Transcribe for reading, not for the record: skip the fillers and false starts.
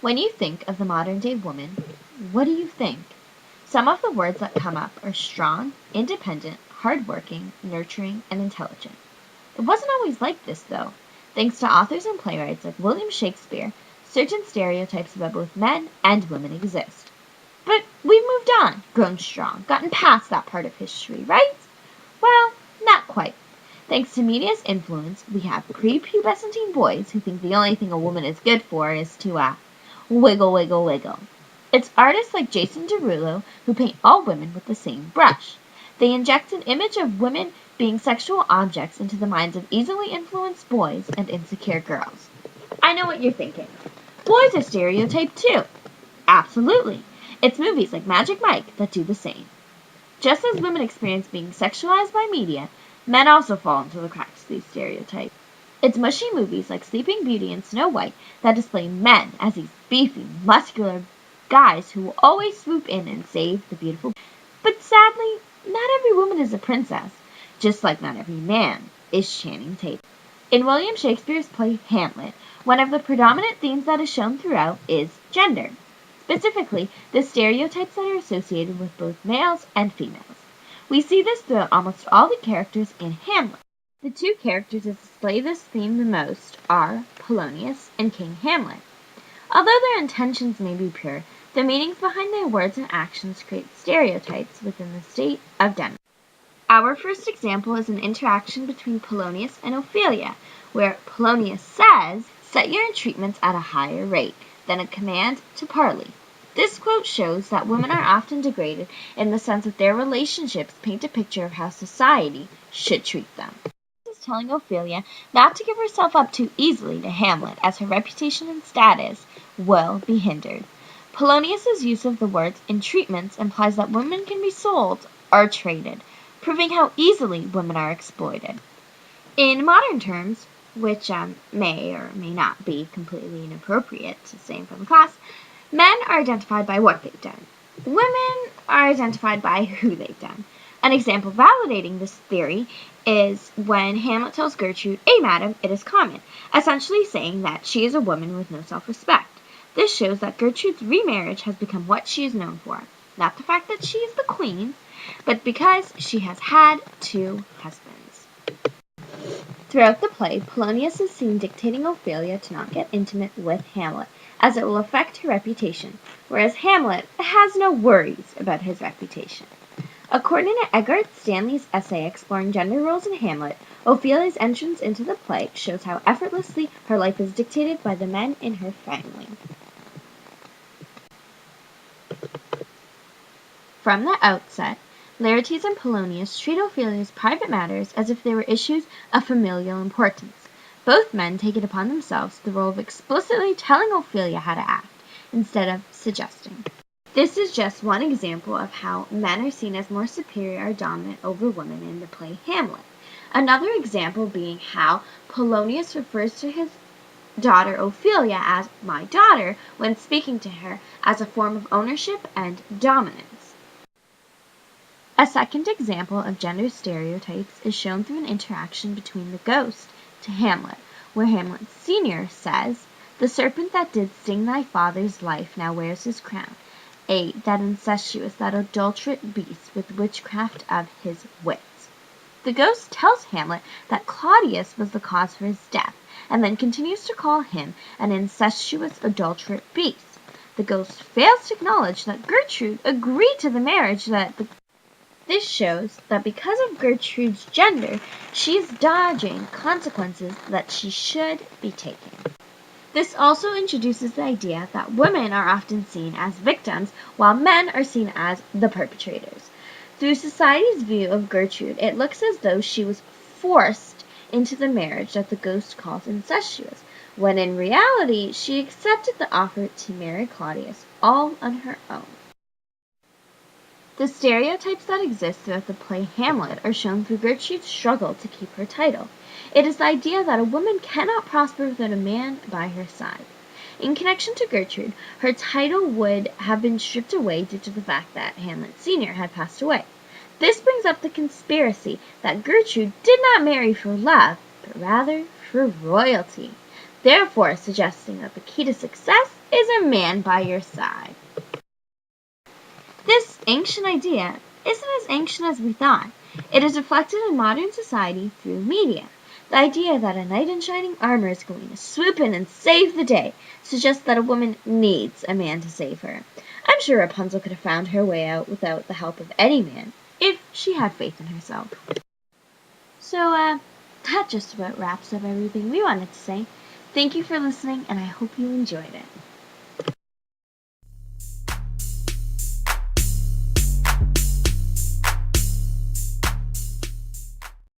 When you think of the modern-day woman, what do you think? Some of the words that come up are strong, independent, hardworking, nurturing, and intelligent. It wasn't always like this, though. Thanks to authors and playwrights like William Shakespeare, certain stereotypes about both men and women exist. But we've moved on, grown strong, gotten past that part of history, right? Well, not quite. Thanks to media's influence, we have prepubescent boys who think the only thing a woman is good for is to, wiggle, wiggle, wiggle. It's artists like Jason Derulo who paint all women with the same brush. They inject an image of women being sexual objects into the minds of easily influenced boys and insecure girls. I know what you're thinking. Boys are stereotyped too. Absolutely. It's movies like Magic Mike that do the same. Just as women experience being sexualized by media, men also fall into the cracks of these stereotypes. It's mushy movies like Sleeping Beauty and Snow White that display men as these beefy, muscular guys who will always swoop in and save the beautiful. But sadly, not every woman is a princess, just like not every man is Channing Tatum. In William Shakespeare's play Hamlet, one of the predominant themes that is shown throughout is gender. Specifically, the stereotypes that are associated with both males and females. We see this throughout almost all the characters in Hamlet. The two characters that display this theme the most are Polonius and King Hamlet. Although their intentions may be pure, the meanings behind their words and actions create stereotypes within the state of Denmark. Our first example is an interaction between Polonius and Ophelia, where Polonius says, "Set your entreatments at a higher rate than a command to parley." This quote shows that women are often degraded in the sense that their relationships paint a picture of how society should treat them. This is telling Ophelia not to give herself up too easily to Hamlet, as her reputation and status will be hindered. Polonius's use of the words entreatments implies that women can be sold or traded, proving how easily women are exploited. In modern terms, which may or may not be completely inappropriate to say in front of class, men are identified by what they've done. Women are identified by who they've done. An example validating this theory is when Hamlet tells Gertrude, "Eh, madam, it is common," essentially saying that she is a woman with no self-respect. This shows that Gertrude's remarriage has become what she is known for. Not the fact that she is the queen, but because she has had two husbands. Throughout the play, Polonius is seen dictating Ophelia to not get intimate with Hamlet, as it will affect her reputation, whereas Hamlet has no worries about his reputation. According to Edgar Stanley's essay exploring gender roles in Hamlet, Ophelia's entrance into the play shows how effortlessly her life is dictated by the men in her family. From the outset, Laertes and Polonius treat Ophelia's private matters as if they were issues of familial importance. Both men take it upon themselves the role of explicitly telling Ophelia how to act, instead of suggesting. This is just one example of how men are seen as more superior or dominant over women in the play Hamlet. Another example being how Polonius refers to his daughter Ophelia as "my daughter" when speaking to her as a form of ownership and dominance. A second example of gender stereotypes is shown through an interaction between the ghost to Hamlet, where Hamlet Sr. says, "The serpent that did sting thy father's life now wears his crown. That incestuous, that adulterate beast with witchcraft of his wits." The ghost tells Hamlet that Claudius was the cause for his death, and then continues to call him an incestuous, adulterate beast. The ghost fails to acknowledge that Gertrude agreed to the marriage This shows that because of Gertrude's gender, she is dodging consequences that she should be taking. This also introduces the idea that women are often seen as victims, while men are seen as the perpetrators. Through society's view of Gertrude, it looks as though she was forced into the marriage that the ghost calls incestuous, when in reality she accepted the offer to marry Claudius all on her own. The stereotypes that exist throughout the play Hamlet are shown through Gertrude's struggle to keep her title. It is the idea that a woman cannot prosper without a man by her side. In connection to Gertrude, her title would have been stripped away due to the fact that Hamlet Sr. had passed away. This brings up the conspiracy that Gertrude did not marry for love, but rather for royalty, therefore suggesting that the key to success is a man by your side. This ancient idea isn't as ancient as we thought. It is reflected in modern society through media. The idea that a knight in shining armor is going to swoop in and save the day suggests that a woman needs a man to save her. I'm sure Rapunzel could have found her way out without the help of any man, if she had faith in herself. So, that just about wraps up everything we wanted to say. Thank you for listening, and I hope you enjoyed it.